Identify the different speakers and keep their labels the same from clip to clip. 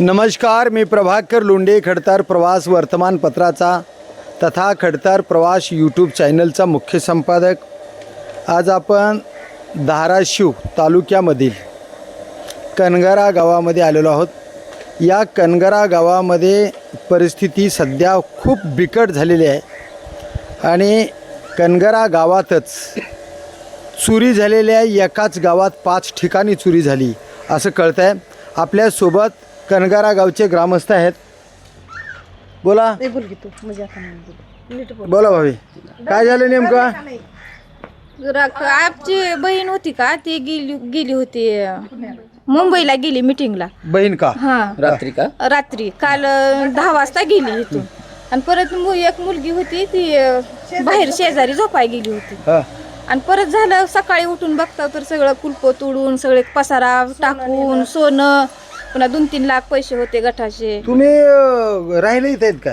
Speaker 1: नमस्कार, मी प्रभाकर लोंढे, खडतर प्रवास वर्तमानपत्राचा तथा खडतर प्रवास यूट्यूब चॅनलचा मुख्य संपादक। आज आपण धाराशिव तालुक्यामधील कनगरा गावामध्ये आलेलो आहोत। या कनगरा गावामध्ये परिस्थिती सध्या खूप बिकट झालेली आहे आणि कनगरा गावातच चोरी झालेली आहे। एकाच गावात 5 ठिकाणी चोरी झाली असं कळतं आहे। आपल्यासोबत कनगरा गावचे ग्रामस्थ आहेत। बोला बोला भाभी, काय झालं नेमकं?
Speaker 2: आपची बहीण होती का ती गेली होती मुंबईला, गेली मीटिंगला।
Speaker 1: बहीण का?
Speaker 2: हा, रात्री काल 10 वाजता गेली इथून। आणि परत एक मुलगी होती ती बाहेर शेजारी झोपाय गेली होती। आणि परत झालं सकाळी उठून बघता तर सगळं कुलप तोडून सगळे पसारा टाकून सोनं, पुन्हा 2-3 लाख पैसे होते गठाचे।
Speaker 1: तुम्ही राहिले इथे आहेत का?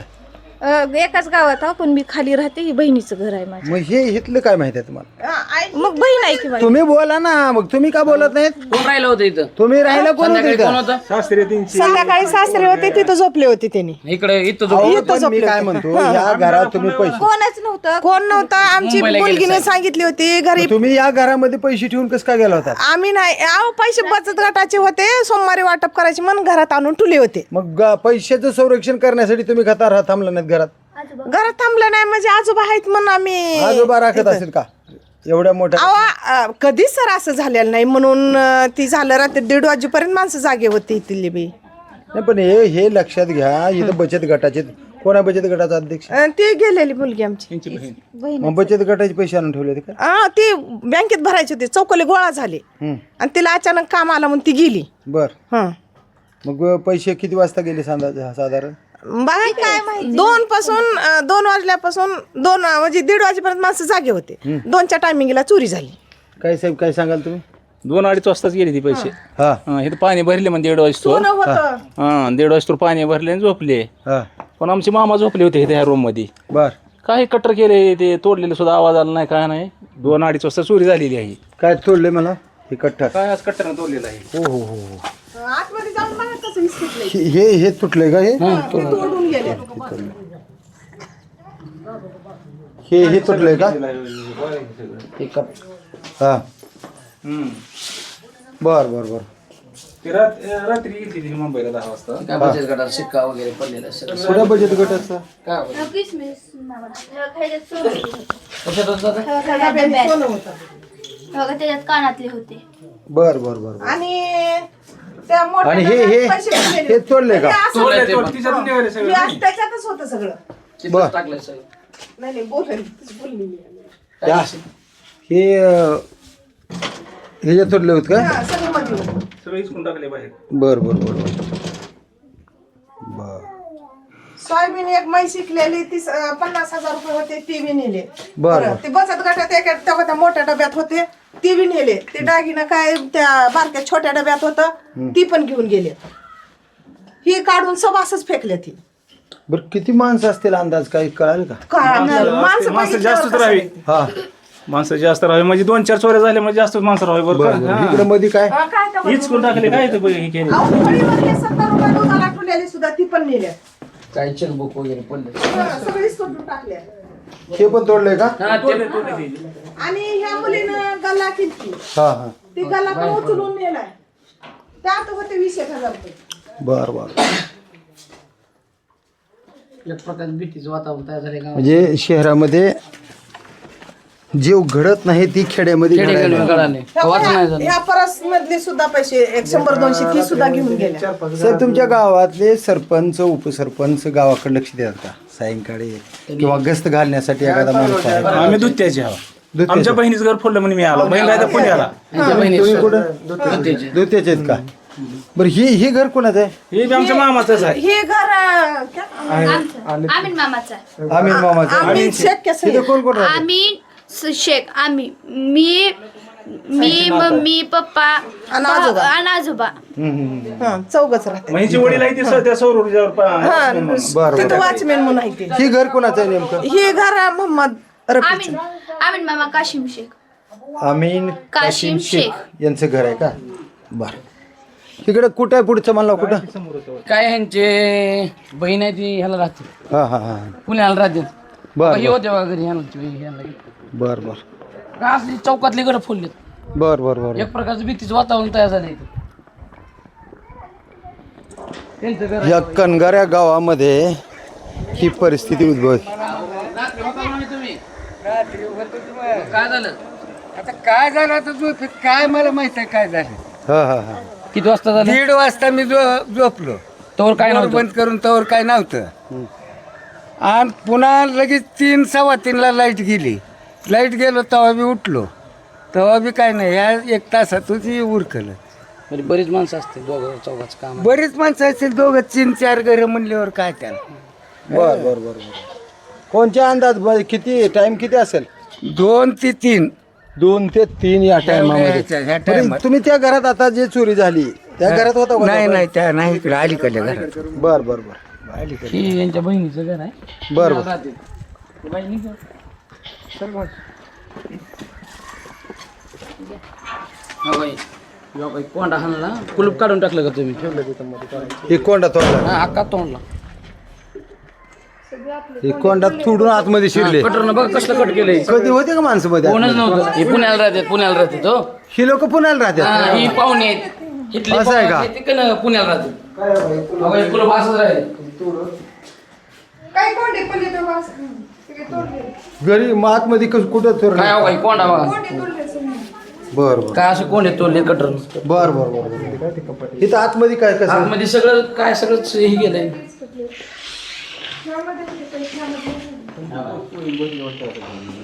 Speaker 2: एकाच गावात आहो, पण मी खाली राहते। ही बहिणीचं घर आहे माझं।
Speaker 1: मग हे इथलं काय माहिती आहे तुम्हाला?
Speaker 2: मग बहीण आहे की माझी।
Speaker 1: तुम्ही बोला ना, मग तुम्ही का बोलत नाहीत?
Speaker 3: कोण राहिलं होतं इथं?
Speaker 1: तुम्ही राहिला कोण होतं इथं?
Speaker 4: संध्याकाळी सासरे होते तिथं झोपले होते त्यांनी।
Speaker 3: इकडे इथं
Speaker 1: अहो, पण मी काय म्हणतो, या घरात तुम्ही पैसे,
Speaker 2: कोणच नव्हतं।
Speaker 4: कोण नव्हतं, आमची मुलगीने सांगितली होती घरी।
Speaker 1: तुम्ही या घरामध्ये पैसे ठेवून कसं काय गेला होता?
Speaker 4: आम्ही नाही, अहो पैसे बचत गटाचे होते, सोमवारी वाटप करायचे म्हणून घरात आणून ठुले होते।
Speaker 1: मग पैशाचं संरक्षण करण्यासाठी तुम्ही थांबला नाहीत घरात?
Speaker 4: घरात थांबलं नाही म्हणजे आजोबा आहेत म्हणून आम्ही
Speaker 1: आजोबा राखत असेल का एवढ्या मोठ्या?
Speaker 4: अहो कधीच सर असं झालेलं नाही म्हणून ती झालं रात्री 1:30 वाजेपर्यंत माणसं जागे होती इथली बी।
Speaker 1: नाही, पण हे लक्षात घ्या, इथं बचत गटाचे कोणा बचत गटाचा अध्यक्ष?
Speaker 4: ती गेलेली मुलगी आमची।
Speaker 1: मग बचत गटाचे पैसे आणून ठेवले होते का?
Speaker 4: ती बँकेत भरायची होती, चौकले गोळा झाले आणि तिला अचानक काम आलं म्हणून ती गेली।
Speaker 1: बर, मग पैसे किती वाजता गेले साधारण?
Speaker 4: बघा काय माहिती, 2 वाजल्यापासून 2 म्हणजे 1:30 वाजेपर्यंत माणसं जागे होते। 2च्या टायमिंगला चोरी झाली।
Speaker 1: काय साहेब, काय सांगाल तुम्ही?
Speaker 5: 2-2:30 वाजताच गेले ती पैसे।
Speaker 1: हा,
Speaker 5: हे पाणी भरले म्हणजे 1:30 वाजता।
Speaker 4: सोनं होतं।
Speaker 5: 1:30 वाजता पाणी भरले आणि झोपले।
Speaker 1: हा,
Speaker 5: पण आमचे मामा झोपले होते त्या रूम मध्ये।
Speaker 1: बर,
Speaker 5: काही कट्टर केले, ते तोडलेले सुद्धा आवाज आला नाही, काय नाही। 2-2:30 वाजता चोरी झालेली आहे।
Speaker 1: काय तोडले मला? हे कट्टर
Speaker 5: काय आज कट्टरनं तोडलेलं आहे?
Speaker 1: हो हो हो,
Speaker 4: आतमध्ये जाऊन बघा कसं विस्कटलंय।
Speaker 1: हे तुटले का?
Speaker 4: तोडून गेले।
Speaker 1: हे तुटले का? हा, बर बर बर।
Speaker 5: रात्री गेली ती मुंबईला 10 वाजता।
Speaker 3: काय बचत गटात शिक्का वगैरे पडलेला असेल.
Speaker 1: कुठं बचत गटाचं?
Speaker 3: काय होतं?
Speaker 6: त्याच्यात कानातले होते।
Speaker 1: बर बर बर।
Speaker 4: आणि त्या मोठ्या
Speaker 1: आणि
Speaker 4: डब्यात पैसे भरलेले
Speaker 1: हे तोडले का?
Speaker 4: होते. हे
Speaker 3: तोडलंय ते
Speaker 4: असं-
Speaker 3: पण.
Speaker 4: हे असं त्याच्यातच होतं सगळं।
Speaker 3: तिथंच टाकलंय सगळं.
Speaker 4: नाही बोलली बोललेली
Speaker 1: हे तोडले होत का?
Speaker 4: सगळं मध्ये होतं।
Speaker 5: सगळे इचकून टाकले बाहेर।
Speaker 1: बर बर बर बर।
Speaker 4: सोयाबीन एक म्हैस शिकलेली 50,000 रुपये होते, ती बी नेले।
Speaker 1: बरं.
Speaker 4: ते बचत गटात त्या मोठ्या डब्यात होते, ती बी नेले। ते दागिनं काय त्या बारक्या छोट्या डब्यात होतं, ती पण घेऊन गेले। ही काढून सब असंच फेकले ती।
Speaker 1: बर, किती माणसं असतील अंदाज काही कळाल का?
Speaker 5: माणसं जास्तच राहावी।
Speaker 1: हा,
Speaker 5: माणसं जास्त राहावी म्हणजे 2-4 चोऱ्या झाल्या म्हणजे जास्त माणसं राहावी। बरं का?
Speaker 1: इकडे मध्ये काय?
Speaker 5: इचकून टाकले काय ते हे केले।
Speaker 4: 70 रुपये दुधाला ठेवलेली सुद्धा ती पण नेल्या।
Speaker 3: काय चेकबुक वगैरे पडले.
Speaker 4: सगळीच तोडून टाकल्या।
Speaker 1: हे पण तोडले का?
Speaker 3: हा, ते
Speaker 4: आणि ह्या मुलीनं गल्ला केली,
Speaker 1: हा हा,
Speaker 4: ती गल्ला पण उचलून नेलाय। त्यात होते 20,000 रुपये।
Speaker 1: बर बर।
Speaker 3: एक प्रकारचं भीतीचं वातावरण तयार झाले गावात.
Speaker 1: म्हणजे शहरामध्ये जीव घडत नाही ती खेड्यामध्ये घडायला.
Speaker 3: कळाले. वाचन नाही झालं.
Speaker 4: ह्या परस मधले सुद्धा पैसे 100-200 ती सुद्धा घेऊन गेल्या।
Speaker 1: सर, तुमच्या गावातले सरपंच उपसरपंच गावाकडे लक्ष देतात का सायंकाळी किंवा गस्त घालण्यासाठी एखादा माणूस आहे?
Speaker 5: आम्ही दुत्याची हवा।
Speaker 1: दुत्याचे.
Speaker 5: आमच्या बहिणीचं घर फोडलं म्हणून मी आलो। बहीण राहता पुण्याला।
Speaker 3: त्यांच्या बहिणीचं
Speaker 1: तुम्ही कुठं?
Speaker 3: दुत्याचे.
Speaker 1: दुत्याचे आहेत का? बरं, हे घर कोणाचं आहे?
Speaker 5: हे बी आमच्या मामाचंच आहे।
Speaker 4: हे घर
Speaker 6: आमीन मामाचा आहे।
Speaker 1: आमीन मामाचं.
Speaker 4: आम्ही शेक कसं
Speaker 1: तिथं कोण कोण राहतं?
Speaker 6: आमीन शेख, आम्ही, मी मम्मी पप्पा
Speaker 4: आणि आजोबा.
Speaker 6: आणि आजोबा।
Speaker 4: चौघच राहते।
Speaker 5: महिची वडील आहे ती त्या सौर ऊर्जेवर
Speaker 1: बरं
Speaker 4: तिथं
Speaker 1: बरं.
Speaker 4: वॉचमॅन म्हणून आहे ते।
Speaker 1: हे घर कोणाचं आहे नेमकं?
Speaker 4: हे घर मोहम्मद रफीचं।
Speaker 6: आमीन मामा काशिम शेख।
Speaker 1: आमीन
Speaker 6: काशिम शेख
Speaker 1: यांचं घर आहे का? बरं. इकडे कुठं आहे पुढचं म्हणलं कुठं?
Speaker 3: काय ह्यांचे बहीण आहे ती ह्याला राहते
Speaker 1: हां हां हां
Speaker 3: पुण्याला राहते
Speaker 1: बरं
Speaker 3: ही होते बघा घरी ह्यांना
Speaker 1: बरं बरं
Speaker 3: असली चौकातली गड फुललेत.
Speaker 1: बरं बरं बरं
Speaker 3: एक प्रकारचं भीतीचं वातावरण तयार झालं इथं. त्यांचं घर
Speaker 1: या कणगाऱ्या गावामध्ये ही परिस्थिती उद्भवली.
Speaker 3: तुम्ही काय झालं
Speaker 7: आता काय झालं आता झोपेत काय मला माहित आहे काय झालं.
Speaker 1: हां हां हां
Speaker 3: किती वाजता झालं
Speaker 7: 1:30 वाजता मी झोपलो.
Speaker 3: तोवर काय
Speaker 7: डोर
Speaker 3: नव्हतं
Speaker 7: बंद करून तवर काय नव्हतं. आणि पुन्हा लगेच 3 सव्वा 3ला लाईट गेली. लाईट गेलो तेव्हा बी उठलो. तेव्हा बी काय नाही ह्या 1 तासातच उरकलं.
Speaker 3: म्हणजे बरीच माणसं असते दोघं चौघाचं काम
Speaker 7: बरीच माणसं असतील 2-3-4 घरं म्हणल्यावर काय त्याला.
Speaker 1: बरं बरं बरं बरं कोणच्या अंदाज किती टाइम किती असेल?
Speaker 7: 2 ते 3
Speaker 1: 2 ते 3 या टायमामध्ये.
Speaker 7: ह्या टायमात.
Speaker 1: तुम्ही त्या घरात आता जे चोरी झाली त्या घरात होता का?
Speaker 7: नाही नाही त्या नाही इकडे अलीकडल्या घरात.
Speaker 1: बरं बरं बरं
Speaker 3: ही यांच्या बहिणीचं घर आहे.
Speaker 1: बरं बरं
Speaker 3: राहते. ती बहिणीचं. हा बाई. ह्यो बाई कोंडा हाणला कुलूप काढून टाकलं का तुम्ही?
Speaker 1: हे कोंडा तोडला.
Speaker 3: हा अक्का तोंडला
Speaker 1: हे कोंडा तोडून आतमध्ये शिरले.
Speaker 3: कटरनं बघ कसलं कट केलंय.
Speaker 1: कधी होते का माणसं मध्ये?
Speaker 3: कोणच नव्हतं. हे पुण्याला राहते हो.
Speaker 1: ही लोक पुण्याला राहतात.
Speaker 3: ही पाहुणे आहेत. इथली
Speaker 1: असं आहे का?
Speaker 3: पाहुणे आहेत, ते कन पुण्याला राहते. हा बाई, कुलूप असंच राहिले.
Speaker 4: काय कोंडे पडले तेव्हा सगळे तोडले.
Speaker 1: घरी मग आतमध्ये कुठं
Speaker 3: काय
Speaker 1: चोरले?
Speaker 3: हो बाई कोंडा बघा.
Speaker 4: कोंडे तोडले सगळे.
Speaker 1: बरं बरं
Speaker 3: काय असं कोंडे तोडले कटर
Speaker 1: बरं बरं बरं इथं आतमध्ये काय कसं?
Speaker 3: आतमध्ये सगळं काय सगळंच हे गेलंय.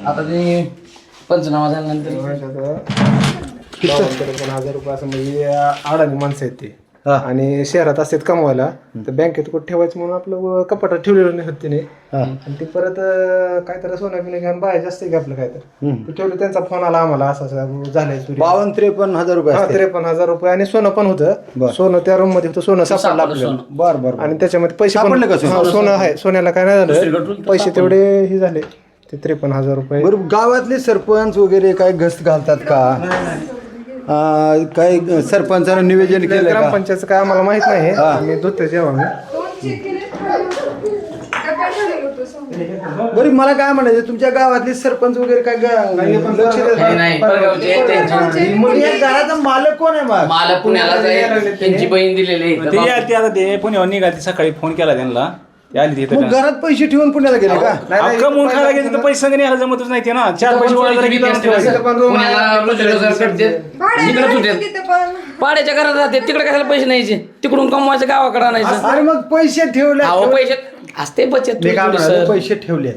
Speaker 3: आता ते पंचनामा झाल्यानंतर
Speaker 8: 1000 रुपये असं म्हणजे अडाणी माणसं आहेत ते.
Speaker 1: हा.
Speaker 8: आणि शहरात असतात कमवायला तर बँकेत कुठे ठेवायचं म्हणून आपलं कपाटात ठेवलेलं नाही होते आणि ते परत काय तर सोनं बिनं घेऊन बाहेर जास्त की आपलं काय तर ठेवलं. त्यांचा फोन आला आम्हाला असं असं झालंय चोरी.
Speaker 1: 52-53 रुपये असते.
Speaker 8: 53,000 रुपये आणि सोनं पण होतं. सोनं त्या रूम मध्ये होतं. सोनं सापडलं आपल्याला.
Speaker 1: बरं बरं
Speaker 8: आणि त्याच्यामध्ये पैसे
Speaker 1: सापडलं का
Speaker 8: पण
Speaker 1: सोनं?
Speaker 8: सोनं आहे. सोन्याला काय नाही झालं. पैसे तेवढे हे झाले ते 53,000 रुपये.
Speaker 1: बरं गावातले सरपंच वगैरे काय गस्त घालतात का? काय सरपंचानं निवेदन केलं का?
Speaker 8: ग्रामपंचायतचं काय आम्हाला माहित नाही. मी धुते जेव्हा मी
Speaker 1: बरं मला काय म्हणायचं तुमच्या गावातले सरपंच वगैरे काय लक्ष देतात?
Speaker 3: नाही परगावचे आहेत त्यांचे.
Speaker 1: मग या घराचा मालक कोण आहे मग?
Speaker 3: मला पुण्याला त्यांची बहीण दिलेली आहे.
Speaker 5: ते आलते आता ते पुण्यावर निघाले सकाळी फोन केला त्यांना ते आली तिथे
Speaker 1: मग घरात पैसे ठेवून पुण्याला गेले का?
Speaker 5: कमवून खायला गेले तर पैसे संग न्यायला जमतच नाही ते ना. 4 पैसे वाया जरा गेले तर ठेवायचे.
Speaker 3: पुण्याला रोजगार करते. इकडे सुटे
Speaker 4: तिथे पण
Speaker 3: पाड्याच्या घरात राहते तिकडे कशाला पैसे न्यायचे तिकडून कमवायचं गावाकडे आणायचं.
Speaker 1: अरे मग पैसे ठेवले
Speaker 3: अहो पैसे असते बचत
Speaker 1: मी काय
Speaker 3: थोडी
Speaker 1: म्हणालो,
Speaker 3: सर.
Speaker 1: पैसे ठेवले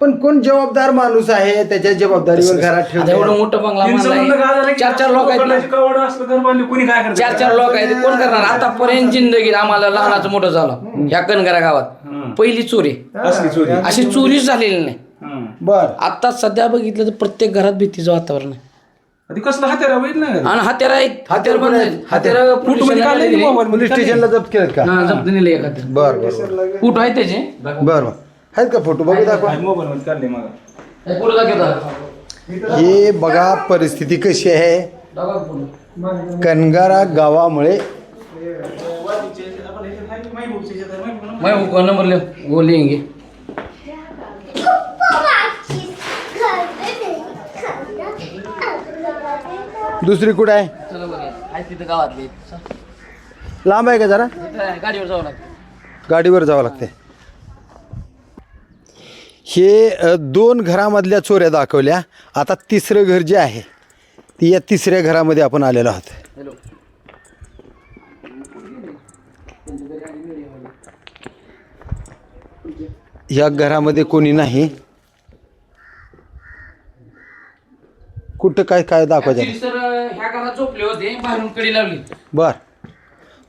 Speaker 1: पण कोण जबाबदार माणूस आहे त्याच्या जबाबदारीवर घरात
Speaker 3: आता
Speaker 1: ठेवले.
Speaker 3: एवढं मोठं बंगला
Speaker 5: तीनचं म्हणलं काय झालं
Speaker 3: बांधलाय.
Speaker 5: की
Speaker 3: 4-4 लोक आहेत ना.
Speaker 5: कोणाची कवड असलं घर बांधली कोणी काय करतं?
Speaker 3: 4-4 लोक आहेत कोण करणार आतापर्यंत जिंदगीत आम्हाला लहानाचं मोठं झालं या कणगरा गावात पहिली चोरी
Speaker 5: असली चोरी.
Speaker 3: अशी चोरीच झालेली नाही.
Speaker 1: बर
Speaker 3: आता सध्या बघितलं तर प्रत्येक घरात भीतीचं वातावरण आहे.
Speaker 5: ते कसलं हत्यार होईल ना.
Speaker 3: आणि हत्यार आहेत हत्यार पण आहेत. हत्यार
Speaker 5: कुठं काढले मोबाईल
Speaker 1: पोलीस स्टेशनला जप्त केलेत का?
Speaker 3: जप्त नेले एखाद्या
Speaker 1: बर बर
Speaker 3: कुठं आहे त्याचे
Speaker 1: बर बर आहेत का फोटो बघू दाखवा.
Speaker 5: मोबाईल मध्ये काढले मग.
Speaker 3: कुठं दाखवता
Speaker 1: हे बघा परिस्थिती कशी आहे कणगारा गावामुळे.
Speaker 3: मैं नंबर ले वो लेंगे.
Speaker 1: दुसरी कुठं आहे?
Speaker 3: चला बघा आहे तिथं गावातले
Speaker 1: लांब आहे का जरा?
Speaker 3: गाडीवर जावं लागतं.
Speaker 1: गाडीवर जावं लागते. हे 2 घरामधल्या चोऱ्या दाखवल्या. आता 3रं घर जे आहे ती या 3ऱ्या घरामध्ये आपण आलेलो आहोत.
Speaker 3: हॅलो
Speaker 1: या घरामध्ये कोणी नाही. कुठं काय काय दाखवायचं?
Speaker 3: सर ह्या घरात झोपले होते बाहेरून कडी लावली.
Speaker 1: बर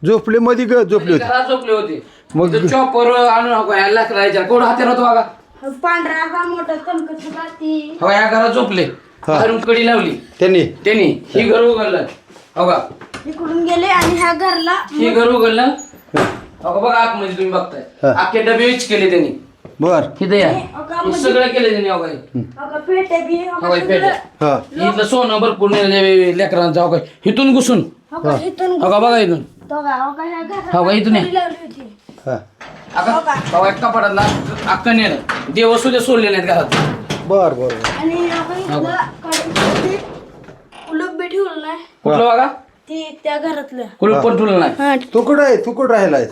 Speaker 1: झोपले मध्ये झोपले होते.
Speaker 3: घरात झोपले होते
Speaker 1: मग-
Speaker 3: मग चॉपर आणून नको याला करायच्या कोण हत्यार होतो बघा.
Speaker 6: पांढरा हा मोठा कणकच राहती.
Speaker 3: हो या घरात झोपले बाहेरून कडी लावली
Speaker 1: त्यांनी.
Speaker 3: त्यांनी ही घर उघडलं हो का
Speaker 6: इकडून गेले आणि ह्या घरला
Speaker 3: ही घर उघडलं हो बघा आतमध्ये तुम्ही बघताय अख्खे डबे विच केले त्यांनी.
Speaker 1: बर
Speaker 3: इथं या हे सगळं केलं त्यांनी हो काय
Speaker 6: पेटे बी
Speaker 3: हो काय पेट्या
Speaker 1: हा
Speaker 3: इथलं सोनं भरपूर नेलं लेकरांचं हो काय इथून घुसून
Speaker 6: इथून
Speaker 3: हो का बघा इथून
Speaker 6: तो का ह्या घरात
Speaker 3: हो का इथून ये.
Speaker 6: चोरी लावली होती.
Speaker 1: हा
Speaker 3: बघा कपाटातला अक्का नेलं देव सुद्धा सोडले नाहीत घरात.
Speaker 1: बर बर बर.
Speaker 6: आणि इथलं कुलूप बी ठेवलं नाही.
Speaker 3: कुठलं बघा
Speaker 6: ती त्या घरातलं.
Speaker 3: कुलूप पण ठुलं नाही.
Speaker 6: हा
Speaker 1: तू कुठं आहे, तू कुठं राहिलायस?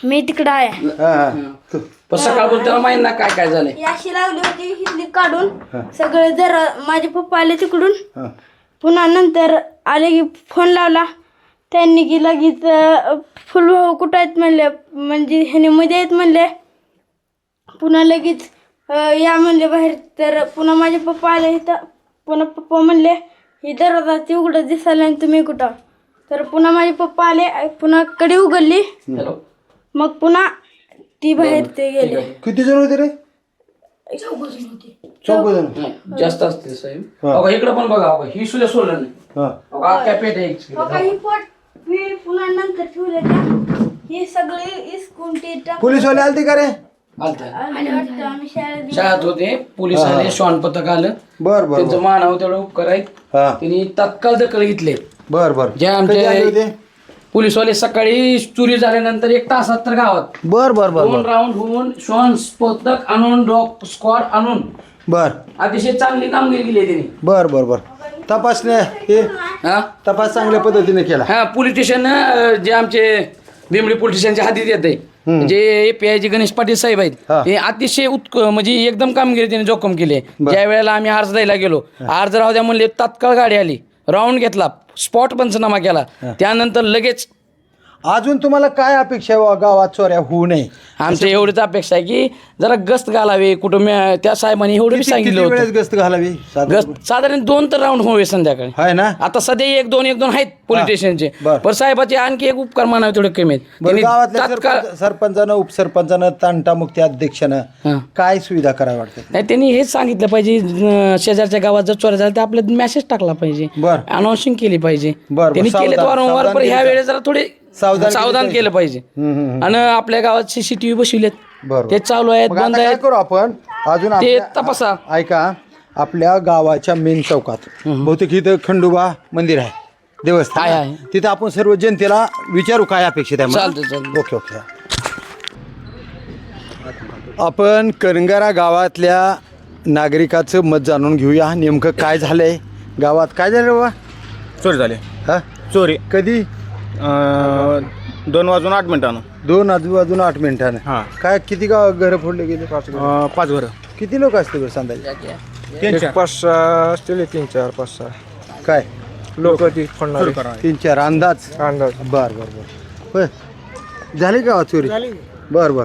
Speaker 6: मी तिकडं आहे.
Speaker 1: हा हा तू
Speaker 3: पण सकाळपासून त्याला माहित ना काय काय झालंय.
Speaker 6: ही अशी लावली होती इथली काढून सगळे जरा माझे पप्पा आले तिकडून.
Speaker 1: हा
Speaker 6: पुन्हा नंतर आले की फोन लावला त्यांनी की लगेच फुल कुठं आहेत म्हणले, म्हणजे ह्याने मध्ये आहेत म्हणले. पुन्हा लगेच या म्हणले बाहेर. तर पुन्हा माझे पप्पा आले इथं. पुन्हा पप्पा म्हणले ही दरवाजा ती उघडत दिसायला आणि तुम्ही कुठं. तर पुन्हा माझे पप्पा आले, पुन्हा कडी उघडली.
Speaker 3: हॅलो
Speaker 6: मग पुन्हा ती बाहेर ते गेले.
Speaker 1: किती जण होते रे? चौघ जण.
Speaker 3: नाही, जास्त असते साहेब. बघा इकडं पण बघा बघा, ही सुद्धा सोडलं नाही.
Speaker 1: हा
Speaker 3: बघा अख्ख्या पेट आहे एक.
Speaker 6: हो का, ही पोट मी पुन्हा नंतर ठेवले त्या. हे सगळे इस्कून ते
Speaker 1: पोलीसवाले आलते का रे?
Speaker 3: आलतं.
Speaker 6: आम्ही शाळेत
Speaker 3: शाळेत होते पोलीस आले, श्वान पथक आलं.
Speaker 1: बर बर
Speaker 3: त्यांचं मानावं तेवढं उपकार आहेत.
Speaker 1: हा
Speaker 3: त्यांनी तात्काळ दखल घेतले.
Speaker 1: बर बर.
Speaker 3: जे
Speaker 1: कधी आले होते?
Speaker 3: आमचे पोलीसवाले सकाळी चोरी झाल्यानंतर 1 तासात तर गावात
Speaker 1: बर बर बर
Speaker 3: 2 राऊंड होऊन श्वान पथक आणून डॉग स्क्वॉड आणून
Speaker 1: बर
Speaker 3: अतिशय चांगली कामगिरी केली त्यांनी.
Speaker 1: बर बर बर. तपासण्या हे
Speaker 3: हा
Speaker 1: तपास चांगल्या पद्धतीने केला.
Speaker 3: हा पोलीस स्टेशन जे आमचे बिंबडी पोलीस स्टेशनच्या हातीत येत आहे, जे API जे गणेश पाटील साहेब आहेत,
Speaker 1: हा.
Speaker 3: ते अतिशय म्हणजे एकदम कामगिरी त्यांनी जोखम केली. ज्या वेळेला आम्ही अर्ज द्यायला गेलो, अर्ज राहू द्या म्हणले, तात्काळ गाडी आली, राऊंड घेतला, स्पॉट पंचनामा केला. त्यानंतर लगेच
Speaker 1: अजून तुम्हाला काय अपेक्षा आहे गावात चोऱ्या होऊ नये?
Speaker 3: आमच्या एवढीच अपेक्षा आहे की जरा गस्त घालावे कुठं त्या साहेबांनी एवढं बी सांगितलं
Speaker 1: किती वेळेस
Speaker 3: होतं.
Speaker 1: गस्त घालावी?
Speaker 3: गस्त साधारण 2 तर राऊंड होवे संध्याकाळी.
Speaker 1: आहे ना?
Speaker 3: आता सध्या 1-2 आहेत पोलीस स्टेशनचे.
Speaker 1: बरं.
Speaker 3: पण साहेबाचे आणखी एक उपकार मानावे थोडे कमी आहेत.
Speaker 1: बरं,
Speaker 3: त्यांनी
Speaker 1: गावातल्या
Speaker 3: तात्काळ
Speaker 1: सरपंचानं उपसरपंचानं तंटामुक्ती अध्यक्षानं
Speaker 3: हां.
Speaker 1: काय सुविधा करावी वाटतं?
Speaker 3: नाही त्यांनी हेच सांगितलं पाहिजे, शेजारच्या गावात जर चोऱ्या झाल्या तर आपल्याला मेसेज टाकला पाहिजे,
Speaker 1: बरं.
Speaker 3: अनाउन्सिंग केली पाहिजे.
Speaker 1: बरं,
Speaker 3: त्यांनी केले
Speaker 1: सावधान-
Speaker 3: वारंवार,
Speaker 1: सावधान
Speaker 3: पण ह्या
Speaker 1: केलं
Speaker 3: वेळेस जरा थोडे
Speaker 1: सावधान
Speaker 3: सावधान केलं पाहिजे. आणि आपल्या गावात CCTV बसविलेत,
Speaker 1: बरोबर.
Speaker 3: ते चालू आहेत,
Speaker 1: मग आता
Speaker 3: बंद
Speaker 1: काय
Speaker 3: आहेत.
Speaker 1: करू आपण अजून
Speaker 3: ते
Speaker 1: आपल्या-
Speaker 3: तपासा.
Speaker 1: ऐका, आपल्या गावाच्या मेन चौकात बहुतेक इथं खंडोबा मंदिर आहे, देवस्थान
Speaker 3: आहे.
Speaker 1: तिथं आपण सर्व जनतेला विचारू काय अपेक्षित आहे.
Speaker 3: चालतंय, चालतंय.
Speaker 1: Okay okay. आपण करंगारा गावातल्या नागरिकाचं मत जाणून घेऊया. नेमकं काय झालंय गावात? काय झालं बाबा?
Speaker 9: चोरी झाली.
Speaker 1: हा
Speaker 9: चोरी
Speaker 1: कधी?
Speaker 9: 2:08
Speaker 1: 2 वाजून 8 मिनिटानं.
Speaker 9: हां.
Speaker 1: काय किती घरं फोडले गेले?
Speaker 9: 5 घरं.
Speaker 1: किती लोक असते बरं अंदाजे?
Speaker 8: 5-6 असतील, 3-4-5-6
Speaker 1: काय
Speaker 8: लोक ती फोडणार
Speaker 1: 3-4 अंदाज?
Speaker 8: अंदाज.
Speaker 1: बर बर बर. होय झाली का चोरी? बर बर.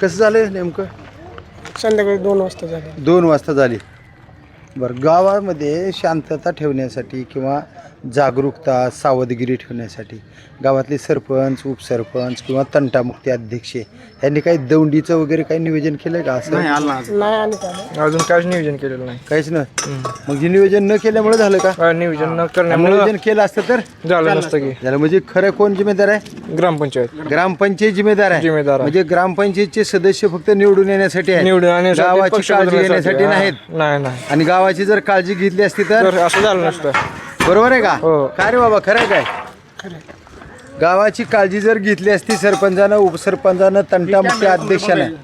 Speaker 1: कसं झालं नेमकं?
Speaker 8: संध्याकाळी 2 वाजता झाले.
Speaker 1: 2 वाजता झाली. बरं, गावामध्ये शांतता ठेवण्यासाठी किंवा जागरूकता सावधगिरी ठेवण्यासाठी गावातले सरपंच उपसरपंच किंवा तंटामुक्ती अध्यक्ष यांनी काही दौंडीचं वगैरे काही नियोजन केलंय का? असं
Speaker 8: नाही अजून काहीच नियोजन केलेलं नाही.
Speaker 1: काहीच ना. मग हे नियोजन न केल्यामुळे झालं का?
Speaker 8: नियोजन न करण्यामुळे
Speaker 1: नियोजन केलं असतं तर
Speaker 8: झालं नसतं की.
Speaker 1: झालं. म्हणजे खरं कोण जिम्मेदार आहे?
Speaker 8: ग्रामपंचायत
Speaker 1: ग्रामपंचायत जिम्मेदार आहे.
Speaker 8: जिम्मेदार आहे.
Speaker 1: म्हणजे ग्रामपंचायतचे सदस्य फक्त निवडून येण्यासाठी आहेत,
Speaker 8: निवडून आणण्यासाठी,
Speaker 1: गावाची
Speaker 8: पक्ष
Speaker 1: काळजी
Speaker 8: बदलण्यासाठी.
Speaker 1: घेण्यासाठी नाहीत.
Speaker 8: नाही नाही
Speaker 1: आणि गावाची जर काळजी घेतली असती तर
Speaker 8: तर असं झालं नसतं.
Speaker 1: बरोबर आहे का?
Speaker 8: हो.
Speaker 1: काय रे बाबा, खरं आहे काय? गावाची काळजी जर घेतली असती सरपंचानं उपसरपंचानं तंटामुक्ती अध्यक्षानं.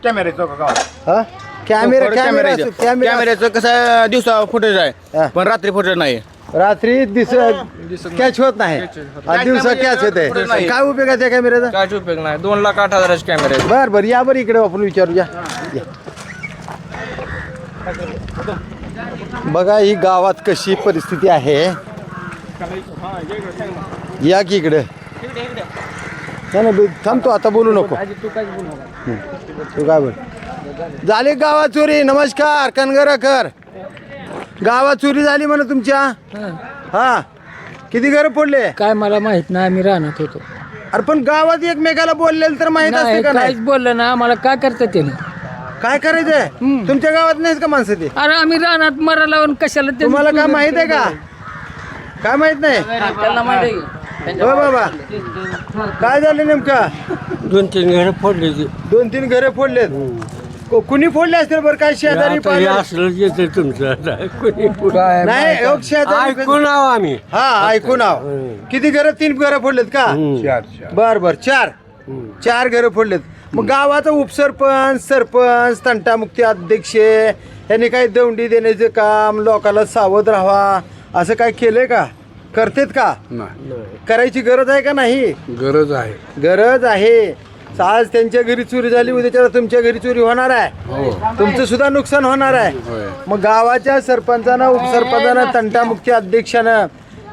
Speaker 9: कॅमेरे गावात.
Speaker 1: हा
Speaker 9: कॅमेऱ्याचं कसं दिवसा फुटेज
Speaker 1: हा.
Speaker 9: आहे, पण रात्री फुटेज नाही.
Speaker 1: रात्री कॅच होत नाही, आज दिवसा कॅच होते. काय उपयोग आहे त्या कॅमेऱ्याचा?
Speaker 8: काहीच उपयोग नाही. 2,08,000 कॅमेरे आहेत.
Speaker 1: बर बर, या बरं इकडे आपण विचारूया. या. बघा ही गावात कशी परिस्थिती आहे. या की इकडे. नाही नाही, थांबतो आता, बोलू नको. तू काय बोल? झाली गावात चोरी? नमस्कार कनगरकर. गावात चोरी झाली म्हणा तुमच्या? हा. किती घरं फोडले?
Speaker 10: काय मला माहित नाही, आम्ही राहणार होतो.
Speaker 1: अरे पण गावात एकमेकाला बोललेलं तर माहित असते का? नाही
Speaker 10: काहीच बोललं ना आम्हाला. काय करतात ते?
Speaker 1: काय करायचंय? तुमच्या गावात नाहीत का माणसं ते?
Speaker 10: अरे आम्ही राहणार मरा लावून कशाला ते?
Speaker 1: तुम्हाला काय माहित आहे का? काय माहित नाही?
Speaker 3: त्यांना माहिती आहे की
Speaker 1: हो बाबा, काय झालं नेमका?
Speaker 7: 2-3 घरं फोडली.
Speaker 1: 2-3 घरे फोडलेत. कुणी फोडले असतील बरं काय शेजारी पाजारी? नाही योग शेजारी
Speaker 7: ऐकून आहो आम्ही
Speaker 1: हा ऐकून आहो. किती घरं? 3 घरं फोडलेत का? बर बर 4 घरं फोडलेत. मग गावाचा उपसरपंच सरपंच तंटामुक्ती अध्यक्ष यांनी काही दौंडी देण्याचं काम लोकांना सावध राहावा असं काय केलंय का? करतेत का? करायची गरज आहे का नाही?
Speaker 7: गरज आहे.
Speaker 1: गरज आहे. आज त्यांच्या घरी चोरी झाली उद्याच्या तुमच्या घरी चोरी होणार आहे. तुमचं सुद्धा नुकसान होणार आहे. मग गावाच्या सरपंचानं उपसरपंचानं तंटामुक्ती अध्यक्षानं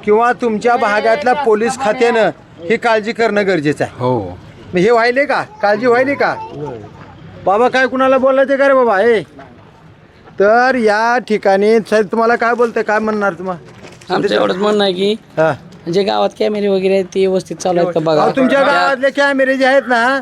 Speaker 1: किंवा तुमच्या भागातल्या पोलीस खात्यानं ही काळजी करणं गरजेचं आहे.
Speaker 7: हो.
Speaker 1: मग हे व्हायले का? काळजी व्हायली का? बाबा काय कुणाला बोलायचं का रे बाबा? तर या ठिकाणी साहेब तुम्हाला काय बोलतंय, काय म्हणणार तुम्हाला?
Speaker 3: आमचं एवढंच म्हणणं आहे की
Speaker 1: हा.
Speaker 3: जे गावात कॅमेरे वगैरे आहेत ते व्यवस्थित चालू आहेत का बघा.
Speaker 1: अहो, तुमच्या गावातले कॅमेरे जे आहेत ना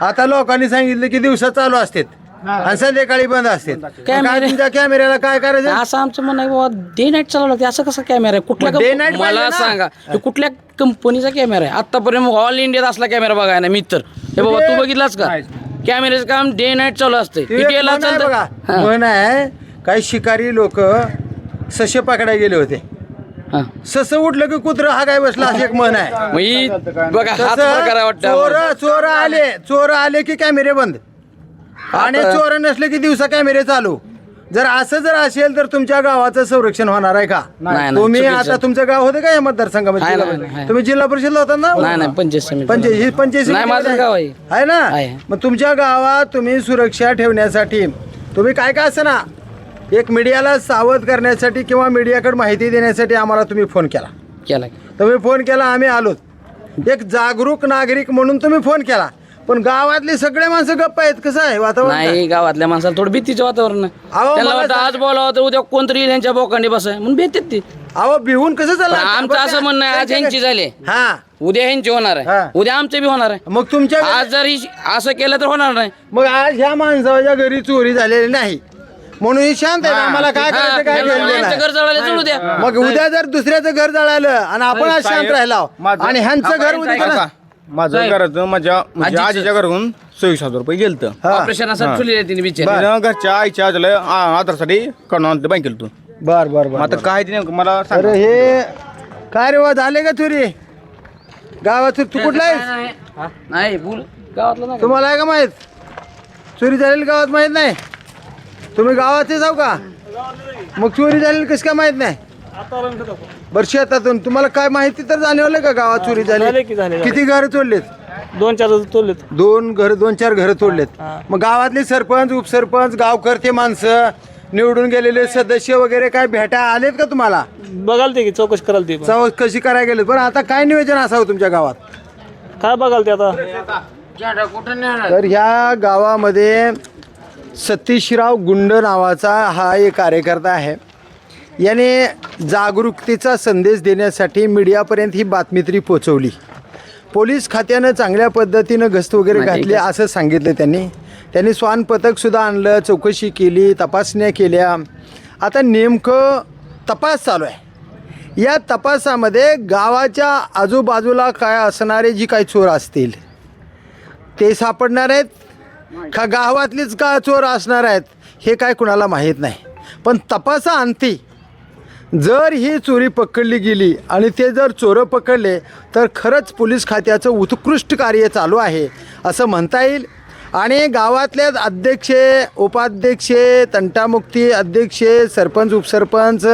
Speaker 1: आता लोकांनी सांगितलं की दिवसा चालू असतात आणि संध्याकाळी बंद असतात. काय तुमच्या कॅमेऱ्याला काय करायचं?
Speaker 3: असं आमचं म्हणणं आहे बाबा डे नाईट चालू लागते. असं कसं कॅमेरा आहे? कुठल्या
Speaker 1: day night पाहिजे
Speaker 3: मला
Speaker 1: ना?
Speaker 3: सांगा हे कुठल्या कंपनीचा कॅमेरा आहे? आतापर्यंत ऑल इंडियात असला कॅमेरा बघाय ना मी तर हे बाबा तू बघितलास का? कॅमेऱ्याचं काम डे नाईट चालू असते.
Speaker 1: बघा म्हण आहे काही शिकारी लोक ससे पकडायला गेले होते. सस उठलं की कुत्र हा काय बसला अशी एक म्हण आहे.
Speaker 3: बघा हात प्रकार वाटतं.
Speaker 1: चोर आले की कॅमेरे बंद आणि चोर नसले की दिवसा कॅमेरे चालू. जर असेल तर तुमच्या गावाचं संरक्षण होणार आहे का?
Speaker 3: नाही,
Speaker 1: तुम्ही
Speaker 3: चुकीचं.
Speaker 1: आता तुमचं गाव होतं का या मतदारसंघामध्ये?
Speaker 3: नाही.
Speaker 1: तुम्ही जिल्हा परिषदला होता ना?
Speaker 3: नाही पंचायत समिती.
Speaker 1: पंचायत
Speaker 3: नाही, माझं गाव आहे.
Speaker 1: आहे ना?
Speaker 3: आहे.
Speaker 1: मग तुमच्या गावात तुम्ही सुरक्षा ठेवण्यासाठी तुम्ही काय काय असं ना एक मीडियाला सावध करण्यासाठी किंवा मीडियाकडे माहिती देण्यासाठी आम्हाला तुम्ही फोन केला. तुम्ही फोन केला, आम्ही आलो. एक जागरूक नागरिक म्हणून तुम्ही फोन केला, पण गावातले सगळे माणसं गप्प आहेत. कसं आहे वातावरण?
Speaker 3: नाही गावातल्या माणसाला थोडं भीतीचं वातावरण आहे.
Speaker 1: अहो,
Speaker 3: त्यांना
Speaker 1: मला
Speaker 3: वाटतं आज बोलावं तर उद्या कोणतरी येईल यांच्या बोकांडी बसाय म्हणून भीतीत ती.
Speaker 1: अहो भिवून कसं
Speaker 3: पण
Speaker 1: चाललं?
Speaker 3: आमचं असं म्हणणं आहे आज ह्यांची झाली
Speaker 1: हा
Speaker 3: उद्या ह्यांची होणार
Speaker 1: हा.
Speaker 3: आहे उद्या आमचे बी होणार आहे.
Speaker 1: मग तुमच्या
Speaker 3: आज जर असं केलं तर होणार नाही.
Speaker 1: मग आज ह्या माणसाच्या घरी चोरी झालेली नाही म्हणून ही शांत आहे. आम्हाला काय करायचं काय
Speaker 3: यांचं
Speaker 1: घेणं
Speaker 3: घर जळालं जळू द्या.
Speaker 1: नाही. मग उद्या जर दुसऱ्याचं घर जळालं आणि आपण आज शांत राहिला आणि ह्यांचं घर उद्या केलं.
Speaker 9: माझं घराचं माझ्या आजीच्या घरातून 26,000 रुपये गेलतं.
Speaker 3: ऑपरेशनासाठी ठेवलेले तिने बिचारी.
Speaker 9: तिनं घरच्या आईच्या आजीला आधारसाठी काढून आणलं बँकेतून.
Speaker 1: बर
Speaker 9: आता काय ते नेमकं मला सांग.
Speaker 1: अरे हे काय रे वा झाले का चोरी गावात? तू कुठला आहेस?
Speaker 3: नाही बोल गावातलं नाही.
Speaker 1: तुम्हाला आहे का माहित चोरी झालेली गावात माहित नाही? तुम्ही गावाचे जाऊ का? मग चोरी झालेली कसं काय माहित नाही? बरं शेतातून तुम्हाला काय माहिती तर जाणवलं का गावात चोरी झाली? किती घर तोडलेत?
Speaker 5: 2-4 तोडलेत.
Speaker 1: 2-4 घर तोडलेत. मग गावातले सरपंच उपसरपंच गावकर्ते माणसं निवडून गेलेले सदस्य वगैरे काय भेटा आलेत का तुम्हाला?
Speaker 5: बघाल ते की चौकशी कराल ते
Speaker 1: कशी करायला गेलेत? बरं आता काय नियोजन असावं तुमच्या गावात?
Speaker 5: काय बघाल ते आता?
Speaker 1: तर ह्या गावामध्ये सतीशराव गुंड नावाचा हा एक कार्यकर्ता आहे. याने जागरूकतेचा संदेश देण्यासाठी मीडियापर्यंत ही बातमी तरी पोचवली. पोलीस खात्यानं चांगल्या पद्धतीनं गस्त वगैरे घातली असं सांगितलं त्यांनी श्वान पथकसुद्धा आणलं, चौकशी केली, तपासण्या केल्या. आता नेमकं तपास चालू आहे. या तपासामध्ये गावाच्या आजूबाजूला काय असणारे जी काही चोर असतील ते सापडणार आहेत का गावातलीच का चोर असणार आहेत हे काय कुणाला माहीत नाही. पण तपासाअंती जर ही चोरी पकडली गेली आणि ते जर चोरं पकडले तर खरंच पोलीस खात्याचं उत्कृष्ट कार्य चालू आहे असं म्हणता येईल. आणि गावातले अध्यक्ष उपाध्यक्ष तंटामुक्ती अध्यक्ष सरपंच उपसरपंच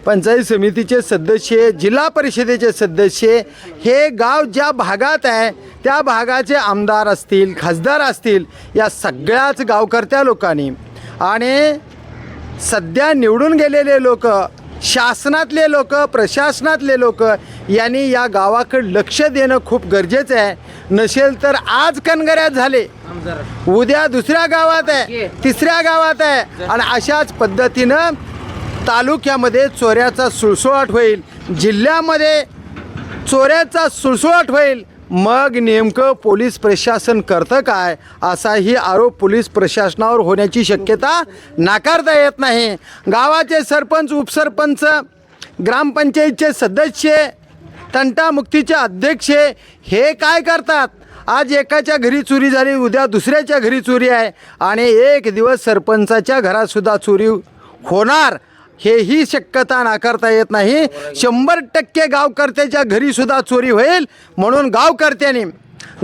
Speaker 1: पंचायत समितीचे सदस्य जिल्हा परिषदेचे सदस्य हे गाव ज्या भागात आहे त्या भागाचे आमदार असतील खासदार असतील या सगळ्याच गावकर्त्या लोकांनी आणि सध्या निवडून गेलेले लोक शासनातले लोक प्रशासनातले लोक यांनी या गावाकडे लक्ष देणं खूप गरजेचं आहे. नसेल तर आज कणगऱ्यात झाले उद्या दुसऱ्या गावात आहे तिसऱ्या गावात आहे आणि अशाच पद्धतीनं तालुक्यामध्ये चोऱ्याचा सुळसुळाट होईल, जिल्ह्यामध्ये चोऱ्याचा सुळसुळाट होईल. मग नेमकं पोलीस प्रशासन करतं काय असाही आरोप पोलीस प्रशासनावर होण्याची शक्यता नाकारता येत नाही. गावाचे सरपंच उपसरपंच ग्रामपंचायतचे सदस्य तंटामुक्तीचे अध्यक्ष हे काय करतात आज एकाच्या घरी चोरी झाली, उद्या दुसऱ्याच्या घरी चोरी आहे आणि एक दिवस सरपंचाच्या घरातसुद्धा चोरी होणार हेही शक्यता नाकारता येत नाही. 100% गावकर्त्याच्या घरीसुद्धा चोरी होईल. म्हणून गावकर्त्यांनी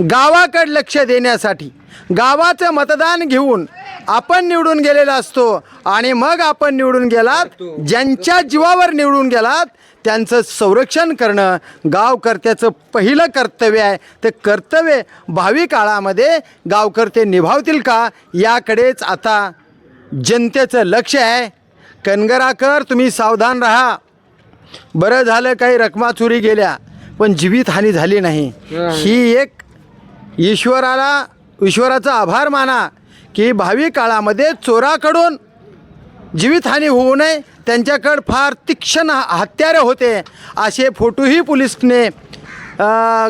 Speaker 1: गावाकडे लक्ष देण्यासाठी गावाचं मतदान घेऊन आपण निवडून गेलेला असतो आणि मग आपण निवडून गेलात, ज्यांच्या जीवावर निवडून गेलात त्यांचं संरक्षण करणं गावकर्त्याचं पहिलं कर्तव्य आहे. ते कर्तव्य भावी काळामध्ये गावकर्ते निभावतील का याकडेच आता जनतेचं लक्ष आहे. कनगराकर तुम्ही सावधान राहा. बरं झालं काही रकमा चोरी गेल्या पण जीवितहानी झाली नाही. ही एक ईश्वराचा आभार माना की भावी काळामध्ये चोराकडून जीवितहानी होऊ नये. त्यांच्याकडं फार तीक्ष्ण हत्यारे होते असे फोटोही पोलिसने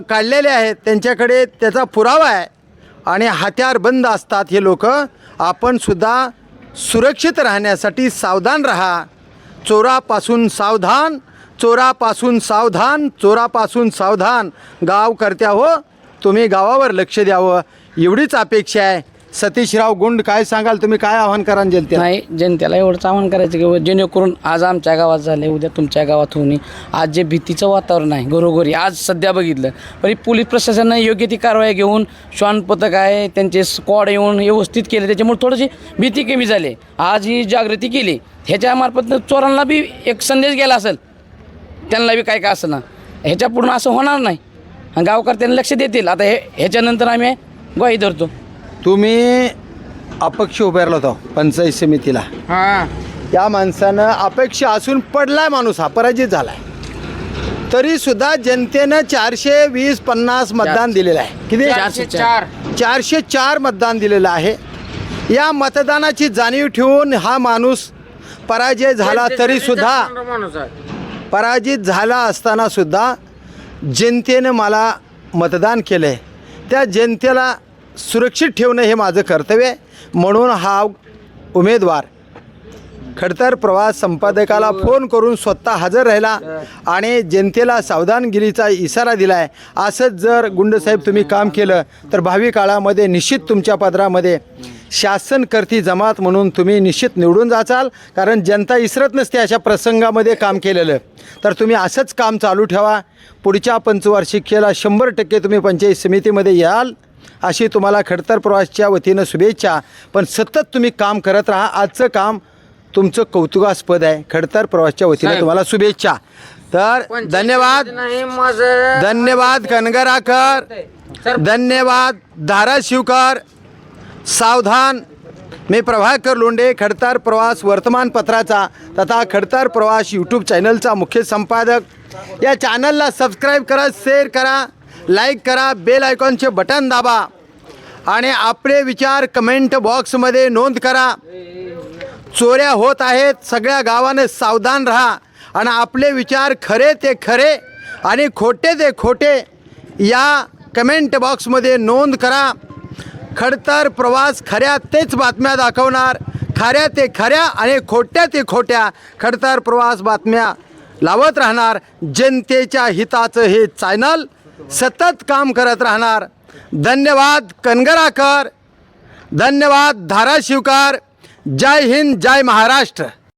Speaker 1: काढलेले आहेत. त्यांच्याकडे त्याचा पुरावा आहे आणि हत्यार बंद असतात हे लोक. आपणसुद्धा सुरक्षित राहण्यासाठी सावधान राहा. चोरापासून सावधान, चोरापासून सावधान, चोरापासून सावधान. गावकर्त्या हो, तुम्ही गावावर लक्ष द्यावं एवढीच अपेक्षा आहे. सतीशराव गुंड काय सांगाल, तुम्ही काय आव्हान कराल जनतेला?
Speaker 3: नाही, जनतेला एवढंच आव्हान करायचं की जेणेकरून आज आमच्या गावात झाले, उद्या तुमच्या गावात होणे. आज जे भीतीचं वातावरण आहे घरोघरी आज सध्या बघितलं, पण पोलीस प्रशासनानं योग्य ती कारवाई घेऊन श्वान पथक आहे त्यांचे स्क्वॉड येऊन व्यवस्थित केले, त्याच्यामुळे थोडीशी भीती कमी झाली. आज ही जागृती केली, ह्याच्यामार्फत चोरांना बी एक संदेश गेला असेल, त्यांना बी काय असं ना ह्याच्या पुढून असं होणार नाही. गावकर्त्यांनी लक्ष देतील. आता ह्याच्यानंतर आम्ही ग्वाही धरतो.
Speaker 1: तुम्ही अपक्ष उभारला होता पंचायत समितीला. त्या माणसानं अपेक्षा असून पडलाय, माणूस हा पराजित झालाय, तरीसुद्धा जनतेनं 420-50 मतदान दिलेलं आहे. किती? 404 मतदान दिलेलं आहे. या मतदानाची जाणीव ठेवून हा माणूस पराजय झाला तरीसुद्धा, पराजित झाला असताना सुद्धा जनतेनं मला मतदान केलं आहे. त्या जनतेला सुरक्षित ठेवणं हे माझं कर्तव्य आहे. म्हणून हा उमेदवार खडतर प्रवास संपादकाला फोन करून स्वतः हजर राहिला आणि जनतेला सावधानगिरीचा इशारा दिला आहे. असंच जर गुंडसाहेब तुम्ही काम केलं तर भावी काळामध्ये निश्चित तुमच्या पदरामध्ये शासन करती जमात म्हणून तुम्ही निश्चित निवडून जाचाल. कारण जनता इसरत नसते अशा प्रसंगामध्ये काम केलेलं. तर तुम्ही असंच काम चालू ठेवा. पुढच्या पंचवार्षिकेला 100% तुम्ही पंचायत समितीमध्ये याल अशी तुम्हाला खडतर प्रवासच्या वतीनं शुभेच्छा. पण सतत तुम्ही काम करत राहा. आजचं काम तुमचं कौतुकास्पद आहे. खडतर प्रवासच्या वतीनं तुम्हाला शुभेच्छा. तर धन्यवाद, धन्यवाद कनगराकर, धन्यवाद धाराशिवकर. सावधान. मी प्रभाकर लोंढे, खडतर प्रवास वर्तमानपत्राचा तथा खडतर प्रवास यूट्यूब चॅनलचा मुख्य संपादक. या चॅनलला सबस्क्राईब करा, शेअर करा, लाईक करा, बेल आयकॉनचे बटन दाबा आणि आपले विचार कमेंट बॉक्समध्ये नोंद करा. चोऱ्या होत आहेत, सगळ्या गावाने सावधान राहा आणि आपले विचार खरे ते खरे आणि खोटे ते खोटे या कमेंट बॉक्समध्ये नोंद करा. खडतर प्रवास खऱ्या तेच बातम्या दाखवणार, खऱ्या ते खऱ्या आणि खोट्या ते खोट्या खडतर प्रवास बातम्या लावत राहणार. जनतेच्या हिताचं हे चॅनल सतत काम करत राहणार. धन्यवाद कनगराकर, धन्यवाद धाराशिवकर. जय हिंद, जय महाराष्ट्र.